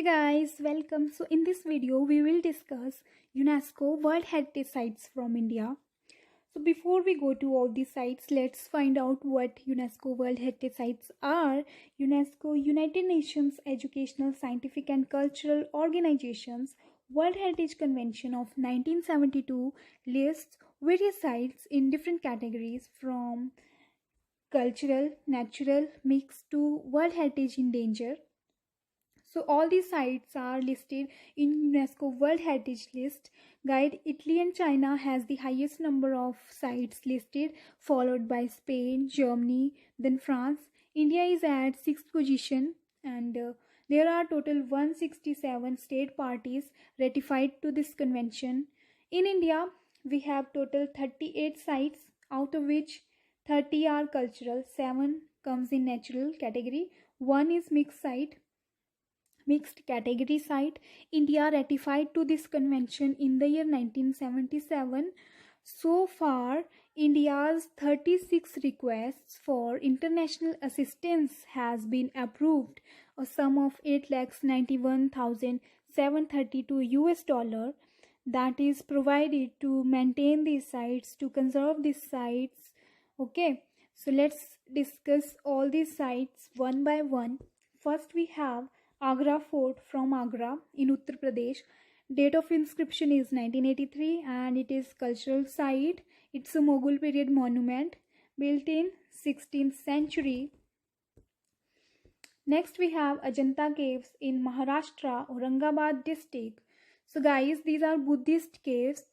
Hey guys, welcome. So in this video we will discuss UNESCO World Heritage Sites from India. So before we go to all these sites, let's find out what UNESCO World Heritage Sites are. UNESCO, United Nations Educational, Scientific and Cultural Organizations World Heritage Convention of 1972 lists various sites in different categories from cultural, natural, mixed to World Heritage in danger. So all these sites are listed in UNESCO World Heritage List Guide. Italy and China has the highest number of sites listed, followed by Spain, Germany, then France. India is at 6th position, and there are total 167 state parties ratified to this convention. In India, we have total 38 sites, out of which 30 are cultural, 7 comes in natural category, 1 is mixed category site. India ratified to this convention in the year 1977. So far, India's 36 requests for international assistance has been approved, a sum of 8,91,732 US dollar that is provided to maintain these sites, to conserve these sites. Okay, so let's discuss all these sites one by one. First we have Agra Fort from Agra in Uttar Pradesh. Date of inscription is 1983 and it is cultural site. It's a Mughal period monument built in 16th century. Next we have Ajanta Caves in Maharashtra, Aurangabad district. So guys, these are Buddhist caves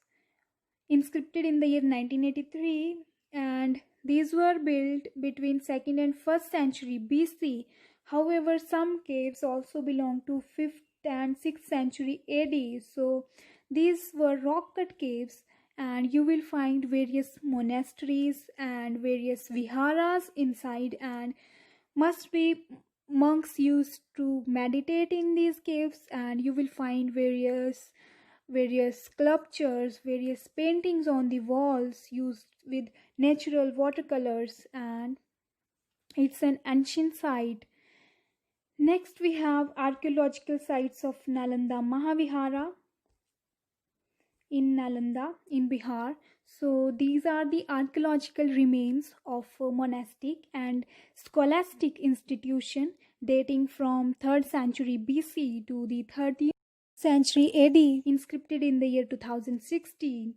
inscripted in the year 1983 and these were built between 2nd and 1st century BC. However, some caves also belong to 5th and 6th century AD. So these were rock cut caves and you will find various monasteries and various viharas inside, and must be monks used to meditate in these caves, and you will find various sculptures, various paintings on the walls used with natural watercolors, and it's an ancient site. Next we have archaeological sites of Nalanda Mahavihara in Nalanda in Bihar. So these are the archaeological remains of a monastic and scholastic institution dating from 3rd century BC to the 30th century AD, inscribed in the year 2016.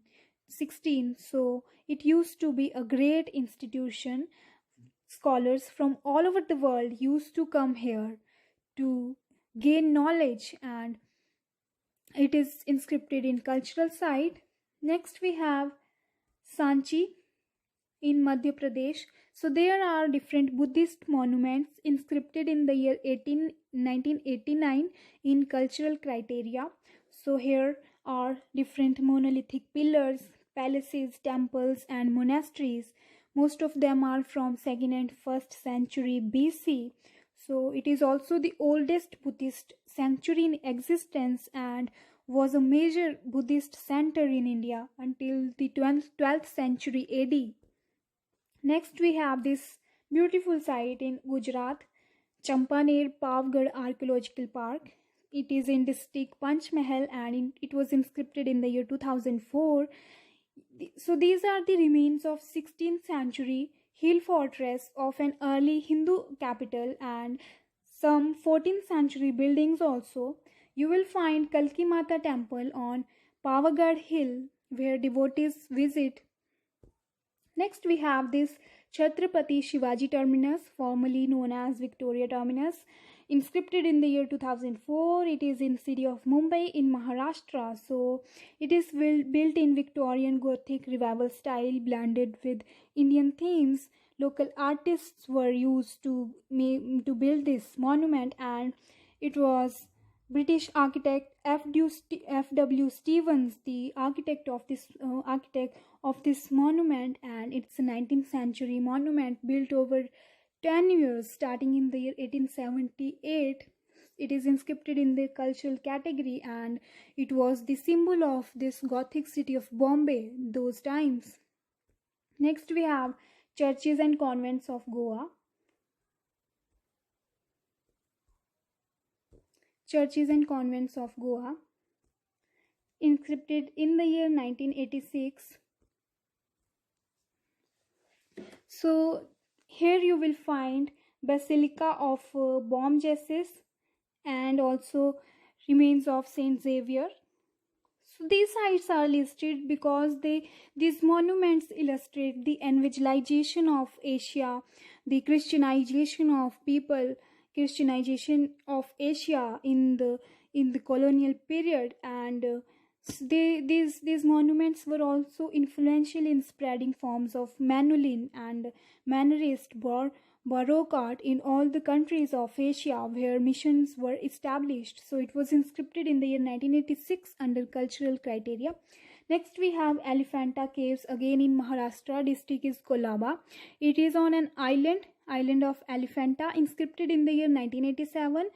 So it used to be a great institution. Scholars from all over the world used to come here to gain knowledge, and it is inscribed in cultural site. Next we have Sanchi in Madhya Pradesh. So there are different Buddhist monuments inscribed in the year 1989 in cultural criteria. So here are different monolithic pillars, palaces, temples and monasteries. Most of them are from 2nd and 1st century BC. So it is also the oldest Buddhist sanctuary in existence and was a major Buddhist center in India until the 12th century AD. Next we have this beautiful site in Gujarat, Champaner Pavgarh Archaeological Park. It is in district Panchmahal and it was inscribed in the year 2004. So these are the remains of 16th century hill fortress of an early Hindu capital and some 14th century buildings also. You will find Kalki Mata temple on Pavagadh Hill where devotees visit. Next we have this Chhatrapati Shivaji Terminus, formerly known as Victoria Terminus, inscribed in the year 2004. It is in city of Mumbai in Maharashtra. So it is built in Victorian Gothic revival style blended with Indian themes. Local artists were used to build this monument, and it was British architect F.W. Stevens, the architect of this monument, and it's a 19th century monument built over 10 years starting in the year 1878. It is inscribed in the cultural category and it was the symbol of this Gothic city of Bombay those times. Next we have churches and convents of Goa. Churches and Convents of Goa, inscripted in the year 1986. So here you will find Basilica of Bomgesses and also remains of Saint Xavier. So these sites are listed because these monuments illustrate the evangelization of Asia, the Christianization of people, Christianization of Asia in the colonial period, and these monuments were also influential in spreading forms of Manolin and Mannerist Baroque art in all the countries of Asia where missions were established. So it was inscripted in the year 1986 under cultural criteria. Next we have Elephanta Caves, again in Maharashtra, district is Kolaba. It is on an island of Elephanta, inscripted in the year 1987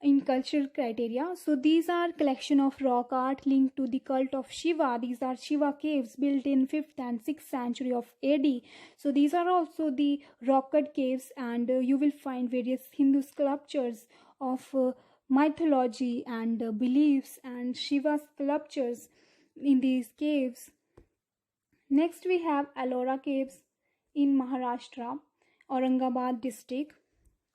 in cultural criteria. So these are collection of rock art linked to the cult of Shiva. These are Shiva caves built in 5th and 6th century of AD. So these are also the rock cut caves, and you will find various Hindu sculptures of mythology and beliefs and Shiva sculptures in these caves. Next we have Ellora caves in Maharashtra, Aurangabad district,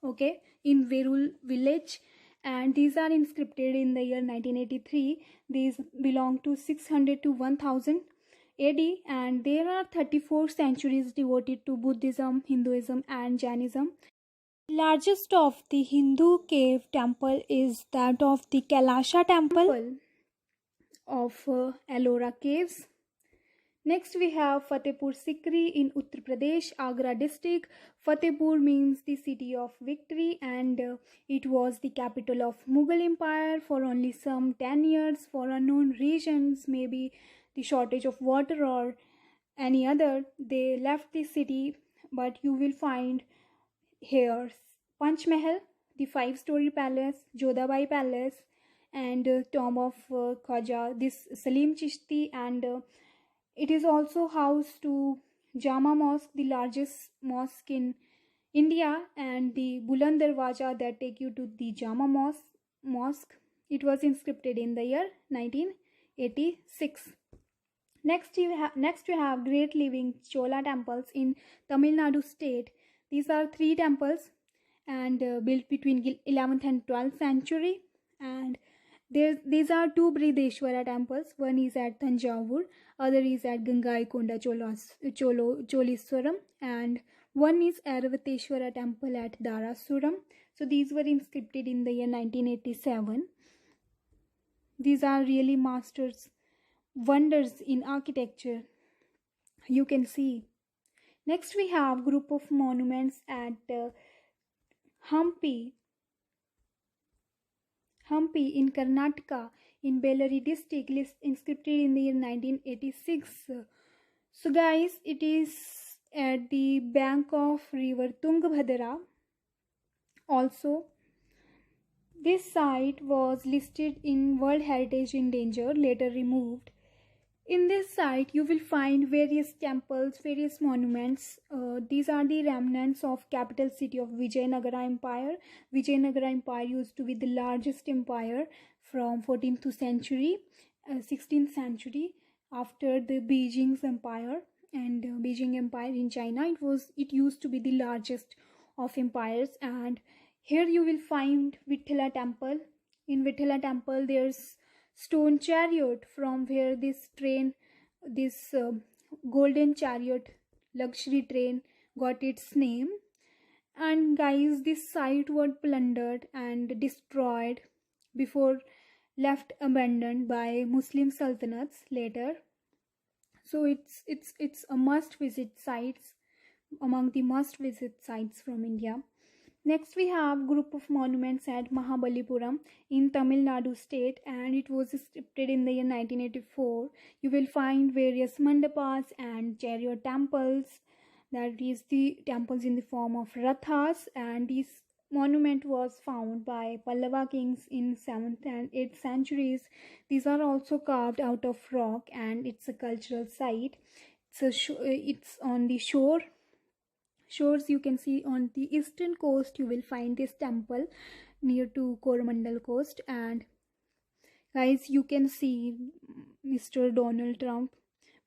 okay, in Verul village, and these are inscripted in the year 1983. These belong to 600 to 1000 AD, and there are 34 centuries devoted to Buddhism, Hinduism, and Jainism. Largest of the Hindu cave temple is that of the Kailasha temple of Ellora caves. Next we have Fatehpur Sikri in Uttar Pradesh, Agra district. Fatehpur means the city of victory, and it was the capital of Mughal Empire for only some 10 years for unknown reasons, maybe the shortage of water or any other. They left the city, but you will find here Panch Mahal, the 5-story palace, Jodhabai Palace, and tomb of Khwaja, this Salim Chishti, and it is also housed to Jama Mosque, the largest mosque in India, and the Buland Darwaja that take you to the Jama Mosque. It was inscripted in the year 1986. Next we have great living Chola temples in Tamil Nadu state. These are 3 temples and built between 11th and 12th century, and these are 2 Brideshwara temples. One is at Tanjavur, other is at Gangaikonda Choliswaram, and one is Aravateshwara temple at Darasuram. So these were inscripted in the year 1987. These are really masters wonders in architecture, you can see. Next we have group of monuments at Hampi in Karnataka in Bellary district, inscripted in the year 1986. So guys, it is at the bank of river Tungabhadra. Also, this site was listed in World Heritage in Danger, later removed. In this site, you will find various temples, various monuments. These are the remnants of capital city of Vijayanagara Empire. Vijayanagara Empire used to be the largest empire from 14th century, 16th century. After the Beijing's empire and Beijing Empire in China, it used to be the largest of empires. And here you will find Vithala temple. In Vithala temple, there's stone chariot from where this golden chariot luxury train got its name. And guys, this site was plundered and destroyed before left abandoned by Muslim sultanates later. So it's a must visit sites, among the must visit sites from India. Next we have group of monuments at Mahabalipuram in Tamil Nadu state, and it was scripted in the year 1984. You will find various mandapas and chariot temples, that is the temples in the form of rathas, and this monument was found by Pallava kings in 7th and 8th centuries. These are also carved out of rock, and it's a cultural site. It's on the shores, you can see on the eastern coast you will find this temple. near to Coromandel coast. And guys, you can see Mr. Donald Trump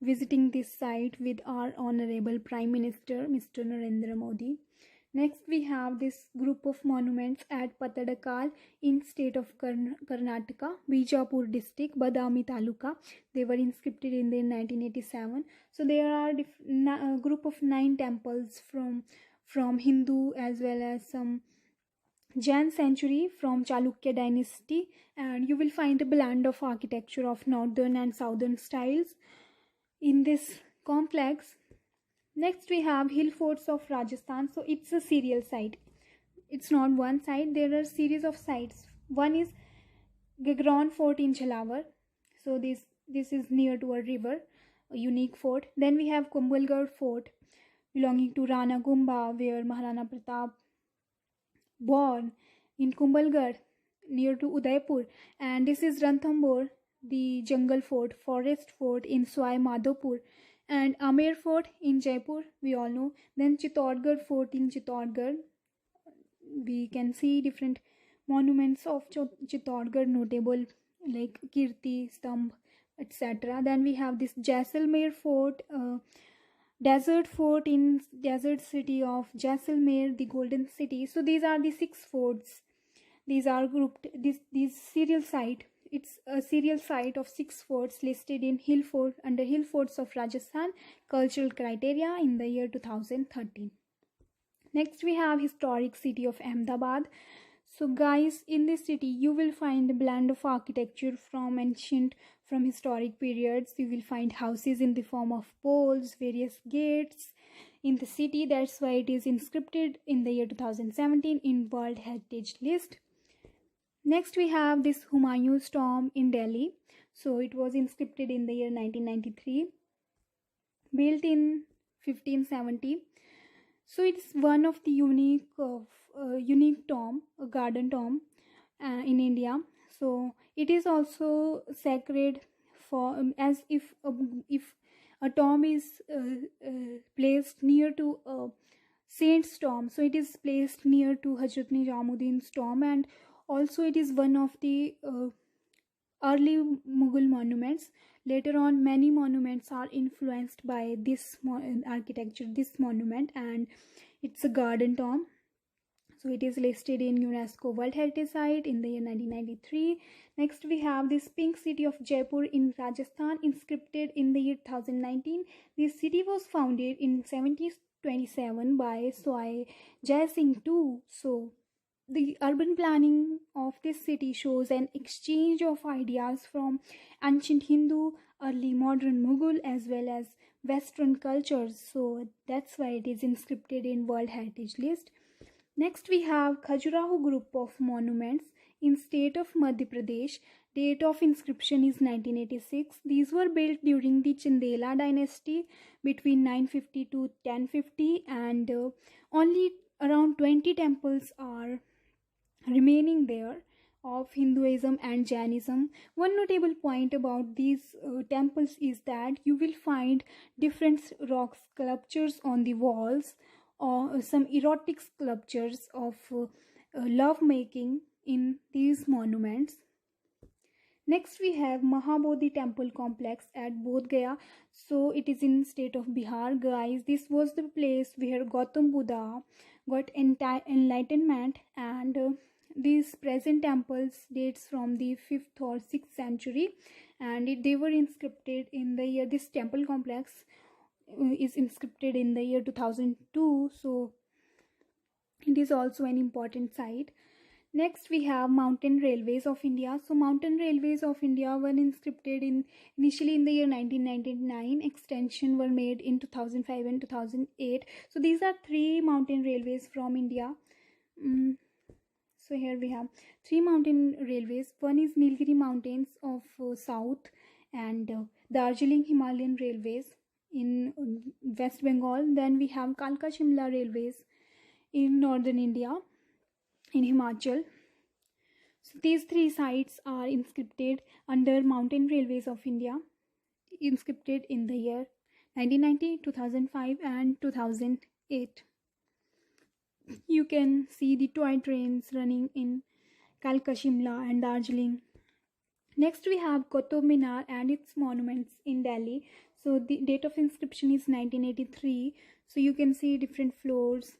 visiting this site with our honorable Prime Minister, Mr. Narendra Modi. Next, we have this group of monuments at Patadakal in state of Karnataka, Bijapur district, Badami Taluka. They were inscribed in the 1987. So there are a group of 9 temples from Hindu as well as some Jain century from Chalukya dynasty, and you will find a blend of architecture of northern and southern styles in this complex. Next we have hill forts of Rajasthan. So it's a serial site. It's not one site. There are series of sites. One is Gagron Fort in Jhalawar. So this is near to a river, a unique fort. Then we have Kumbhalgarh Fort belonging to Rana Kumbha, where Maharana Pratap born in Kumbhalgarh near to Udaipur. And this is Ranthambore, the jungle fort, forest fort in Swai Madhopur, and Amer Fort in Jaipur, we all know. Then Chittorgarh Fort in Chittorgarh. We can see different monuments of Chittorgarh notable like Kirti, Stambh, etc. Then we have this Jaisalmer Fort, desert fort in desert city of Jaisalmer, the golden city. So these are the 6 forts. These are grouped, this serial site. It's a serial site of 6 forts listed in hill fort under hill forts of Rajasthan cultural criteria in the year 2013. Next we have historic city of Ahmedabad. So guys, in this city you will find a blend of architecture from ancient, from historic periods. You will find houses in the form of poles, various gates in the city. That's why it is inscribed in the year 2017 in World Heritage List. Next we have this Humayun's tomb in Delhi. So it was inscribed in the year 1993, built in 1570. So it's one of the unique tomb, a garden tomb in India. So it is also sacred for as if a tomb is placed near to a saint's tomb. So it is placed near to Hazrat Nizamuddin's tomb, and also it is one of the early Mughal monuments. Later on, many monuments are influenced by this architecture, this monument, and it's a garden tomb. So it is listed in UNESCO World Heritage Site in the year 1993. Next we have this pink city of Jaipur in Rajasthan, inscribed in the year 2019. This city was founded in 1727 by Swai Jai Singh II. So the urban planning of this city shows an exchange of ideas from ancient Hindu, early modern Mughal, as well as Western cultures. So that's why it is inscribed in World Heritage List. Next we have Khajuraho group of monuments in state of Madhya Pradesh. Date of inscription is 1986. These were built during the Chandela dynasty between 950 to 1050, and only around 20 temples are remaining there of Hinduism and Jainism. One notable point about these temples is that you will find different rock sculptures on the walls, or some erotic sculptures of love making in these monuments. Next we have Mahabodhi temple complex at Bodh Gaya. So it is in state of Bihar. Guys, this was the place where Gautam Buddha got enlightenment, and these present temples dates from the 5th or 6th century, and they were inscribed in the year, this temple complex is inscribed in the year 2002. So it is also an important site. Next we have Mountain Railways of India. So Mountain Railways of India were inscribed initially in the year 1999. Extension were made in 2005 and 2008. So these are 3 mountain railways from India. So here we have 3 mountain railways. One is Nilgiri Mountains of South, and Darjeeling Himalayan Railways in West Bengal. Then we have Kalka Shimla Railways in northern India, in Himachal. So these 3 sites are inscribed under Mountain Railways of India, inscribed in the year 1990, 2005 and 2008. You can see the toy trains running in Kalka, Shimla, and Darjeeling. Next, we have Qutub Minar and its monuments in Delhi. So the date of inscription is 1983. So you can see different floors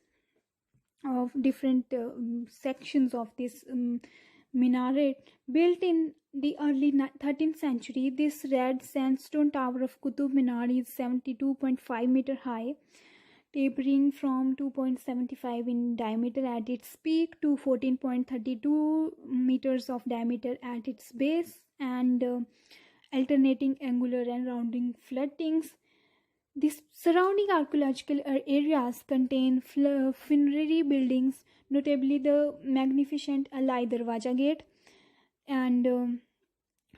of different sections of this minaret built in the early 13th century. This red sandstone tower of Qutub Minar is 72.5-meter high, tapering from 2.75 in diameter at its peak to 14.32 meters of diameter at its base, and alternating angular and rounding flattings. The surrounding archaeological areas contain funerary buildings, notably the magnificent Alai Darwaja Gate, and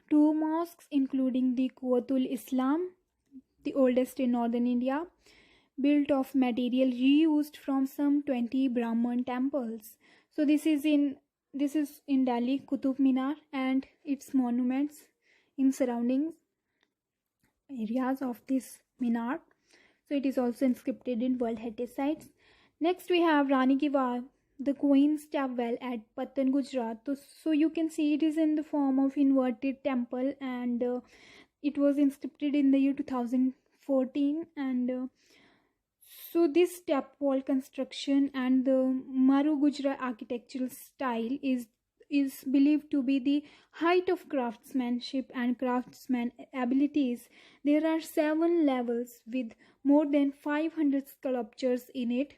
two mosques, including the Quwatul Islam, the oldest in northern India, built of material reused from some 20 Brahman temples. So this is in Delhi, Qutub Minar and its monuments in surrounding areas of this minar. So it is also inscripted in World Heritage Sites. Next we have Rani Ki Vav, the Queen's Well at Patan, Gujarat. So you can see it is in the form of inverted temple, and it was inscripted in the year 2014. And so this step wall construction and the Maru Gujarat architectural style is believed to be the height of craftsmanship and craftsman abilities. There are 7 levels with more than 500 sculptures in it.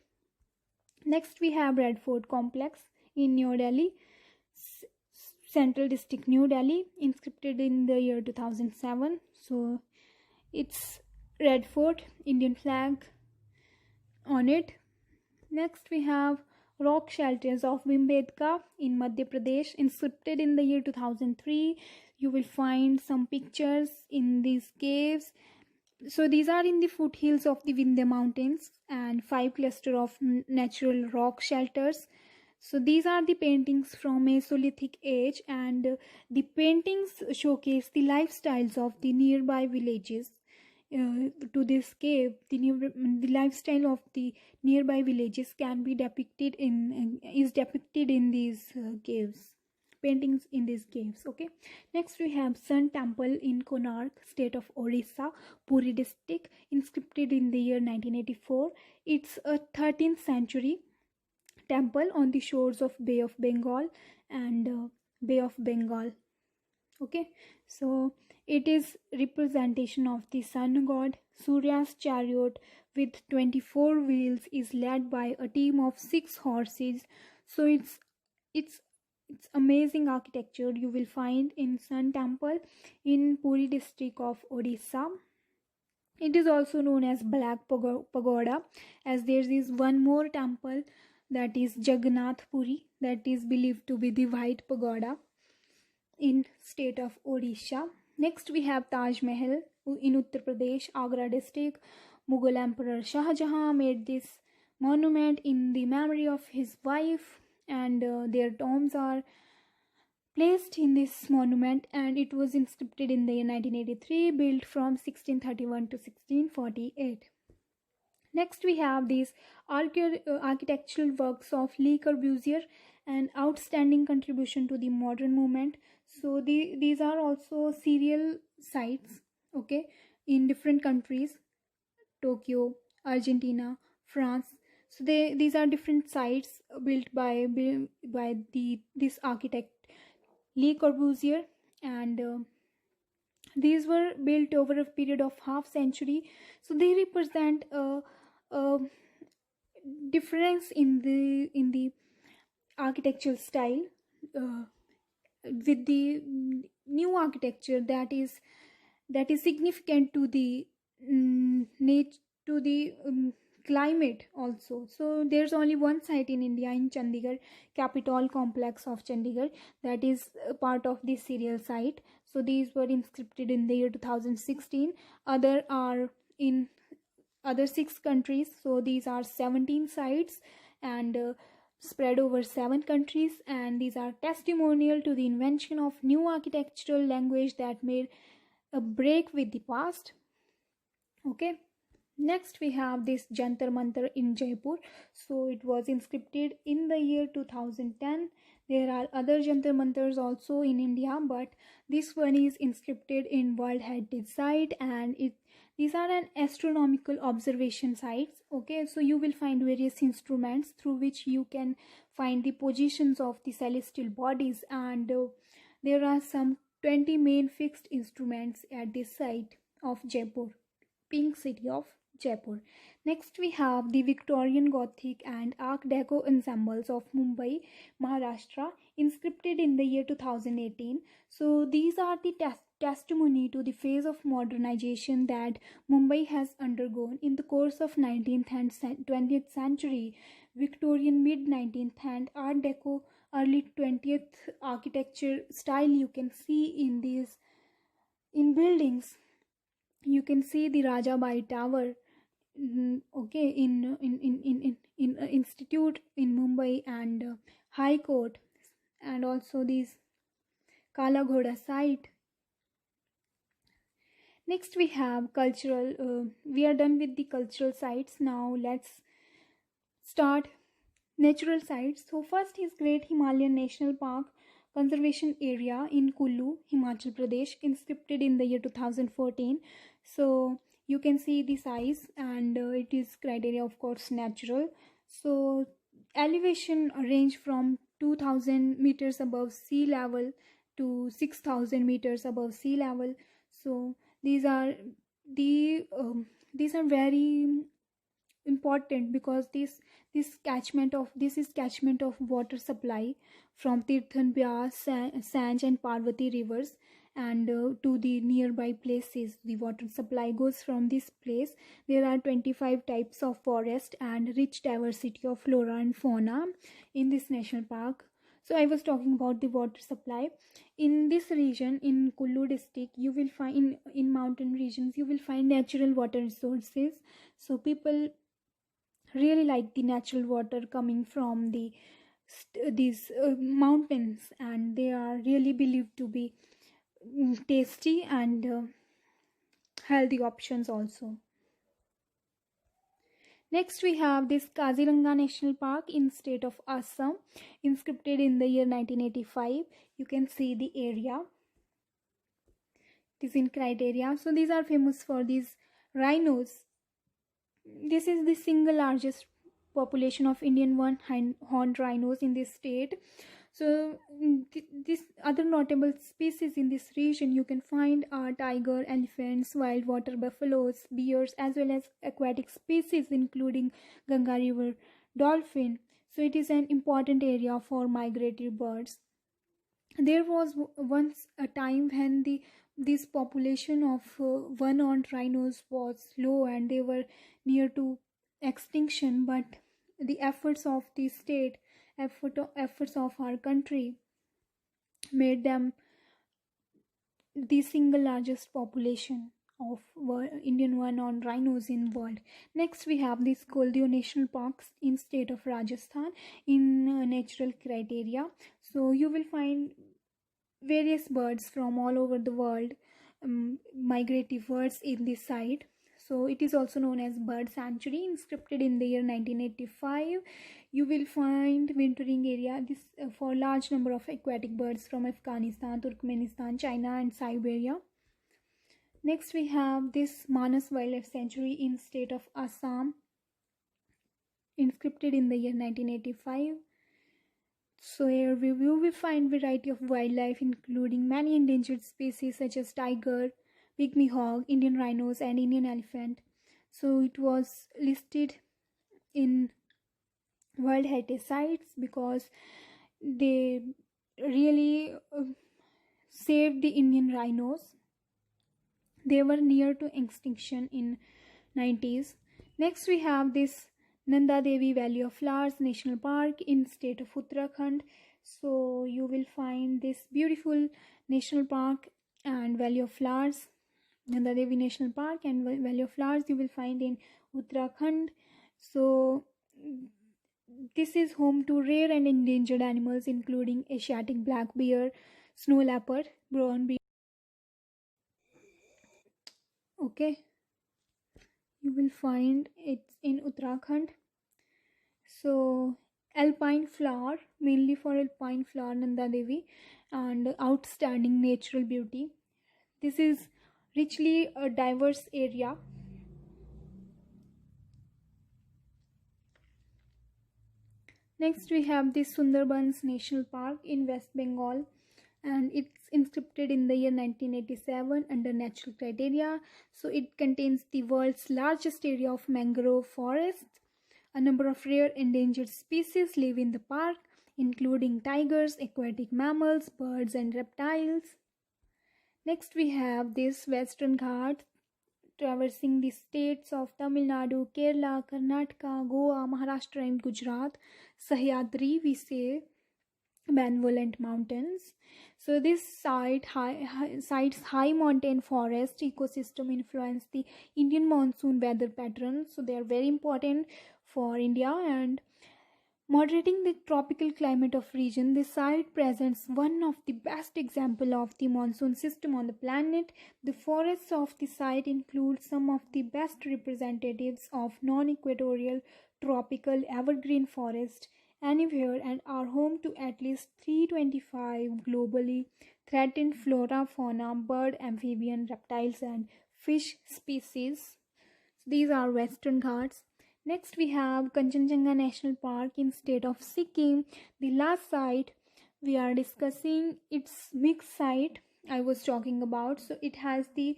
Next we have Red Fort Complex in New Delhi, Central District, New Delhi, inscripted in the year 2007. So it's Red Fort, Indian flag on it. Next we have rock shelters of Bhimbetka in Madhya Pradesh, inscripted in the year 2003. You will find some pictures in these caves. So these are in the foothills of the Vindhya mountains, and 5 cluster of natural rock shelters. So these are the paintings from Mesolithic age, and the paintings showcase the lifestyles of the nearby villages. To this cave, the lifestyle of the nearby villages can be depicted in these caves, paintings in these caves. Okay, next we have Sun Temple in Konark, state of Orissa, Puri district, inscripted in the year 1984. It's a 13th century temple on the shores of Bay of Bengal and Bay of Bengal. Okay, so it is representation of the sun god. Surya's chariot with 24 wheels is led by a team of 6 horses. So it's amazing architecture you will find in Sun Temple in Puri district of Odisha. It is also known as Black Pagoda, as there is one more temple, that is Jagannath Puri, that is believed to be the White Pagoda in state of Odisha. Next we have Taj Mahal in Uttar Pradesh, Agra district. Mughal Emperor Shah Jahan made this monument in the memory of his wife, and their tombs are placed in this monument, and it was inscripted in the year 1983, built from 1631 to 1648. Next we have these architectural works of Le Corbusier, an outstanding contribution to the modern movement. So these are also serial sites, okay, in different countries, Tokyo, Argentina, France. So these are different sites built by this architect Le Corbusier, and these were built over a period of half century. So they represent a difference in the architectural style, with the new architecture that is significant to the to the climate also. So there's only one site in India, in Chandigarh, Capitol complex of Chandigarh, that is a part of this serial site. So these were inscripted in the year 2016. Other are in other 6 countries. So these are 17 sites, and spread over 7 countries, and these are testimonial to the invention of new architectural language that made a break with the past. Okay, next we have this Jantar Mantar in Jaipur. So it was inscripted in the year 2010. There are other Jantar Mantars also in India, but this one is inscripted in World Heritage Site, and it these are an astronomical observation sites. Okay, so you will find various instruments through which you can find the positions of the celestial bodies, and there are some 20 main fixed instruments at this site of Jaipur, pink city of Jaipur. Next, we have the Victorian Gothic and Art Deco ensembles of Mumbai, Maharashtra, inscripted in the year 2018. So, these are the testimony to the phase of modernization that Mumbai has undergone in the course of 19th and 20th century, Victorian mid 19th and Art Deco early 20th architecture style you can see in these in buildings. You can see the Raja Bai Tower, okay, in institute in Mumbai, and High Court, and also these Kala Ghoda site. Next we have cultural. We are done with the cultural sites. Now let's start natural sites. So first is Great Himalayan National Park Conservation Area in Kullu, Himachal Pradesh, inscripted in the year 2014. So you can see the size, and it is criteria of course natural. So elevation range from 2000 meters above sea level to 6000 meters above sea level. So these are the these are very important because this is catchment of water supply from Tirthan, Byas, Sanj and Parvati rivers, and to the nearby places. The water supply goes from this place. There are 25 types of forest and rich diversity of flora and fauna in this national park. So I was talking about the water supply in this region. In Kullu district, you will find in mountain regions you will find natural water resources. So people really like the natural water coming from these mountains, and they are really believed to be tasty and healthy options also. Next we have this Kaziranga National Park in state of Assam, inscripted in the year 1985. You can see the area. It is in criteria. So these are famous for these rhinos. This is the single largest population of Indian one-horned rhinos in this state. So this other notable species in this region you can find are tiger, elephants, wild water buffaloes, bears, as well as aquatic species including Ganga River dolphin. So it is an important area for migratory birds. There was once a time when this population of one-horned rhinos was low and they were near to extinction, but the efforts of the state, efforts of our country made them the single largest population of Indian one-horned rhinos in world. Next we have this Goldio National Parks in state of Rajasthan in natural criteria. So you will find various birds from all over the world, migratory birds in this site. So it is also known as bird sanctuary, inscripted in the year 1985. You will find wintering area this for large number of aquatic birds from Afghanistan, Turkmenistan, China and Siberia. Next we have this Manas Wildlife Sanctuary in state of Assam, inscripted in the year 1985. So here we will find variety of wildlife including many endangered species such as tiger, pygmy hog, Indian rhinos and Indian elephant. So it was listed in World Heritage Sites because they really saved the Indian rhinos. They were near to extinction in 90s. Next we have this Nanda Devi Valley of Flowers National Park in state of Uttarakhand. So you will find this beautiful national park and Valley of Flowers, Nanda Devi National Park and Valley of Flowers you will find in Uttarakhand. So this is home to rare and endangered animals including Asiatic black bear, snow leopard, brown bear. Okay, you will find it in Uttarakhand. So alpine flower, mainly for alpine flower, Nanda Devi, and outstanding natural beauty. This is richly a diverse area. Next, we have the Sundarbans National Park in West Bengal, and it's inscripted in the year 1987 under natural criteria. So, it contains the world's largest area of mangrove forests. A number of rare endangered species live in the park, including tigers, aquatic mammals, birds, and reptiles. Next, we have this Western Ghats traversing the states of Tamil Nadu, Kerala, Karnataka, Goa, Maharashtra, and Gujarat. Sahyadri, we say benevolent mountains. So this site's high mountain forest ecosystem influence the Indian monsoon weather patterns. So they are very important for India and moderating the tropical climate of region. This site presents one of the best example of the monsoon system on the planet. The forests of the site include some of the best representatives of non-equatorial tropical evergreen forest anywhere and are home to at least 325 globally threatened flora, fauna, bird, amphibian, reptiles, and fish species. So these are Western Ghats. Next, we have Kanchenjunga National Park in state of Sikkim. The last site we are discussing, its mixed site I was talking about. So it has the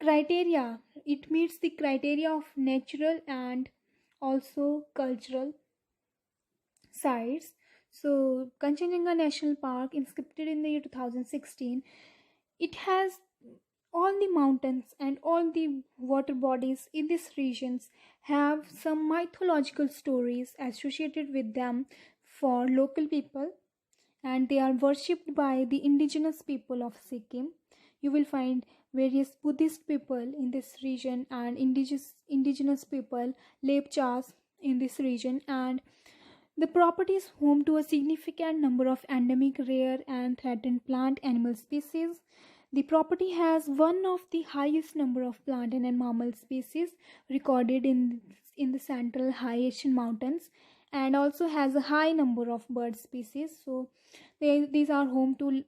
criteria. It meets the criteria of natural and also cultural sites. So Kanchenjunga National Park, inscripted in the year 2016, it has all the mountains and all the water bodies in these regions have some mythological stories associated with them for local people, and they are worshipped by the indigenous people of Sikkim. You will find various Buddhist people in this region and indigenous people, Lepchas, in this region, and the property is home to a significant number of endemic, rare, and threatened plant animal species. The property has one of the highest number of plant and mammal species recorded in the central high Asian mountains, and also has a high number of bird species. So these are home to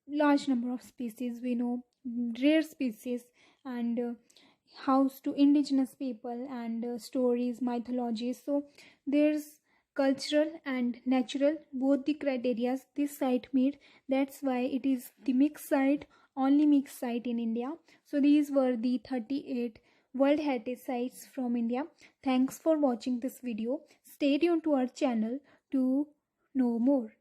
large number of species. We know rare species and house to indigenous people and stories, mythologies. So there's cultural and natural both the criteria this site meet. That's why it is the mixed site, only mixed site in India. So these were the 38 World Heritage Sites from India. Thanks for watching this video. Stay tuned to our channel to know more.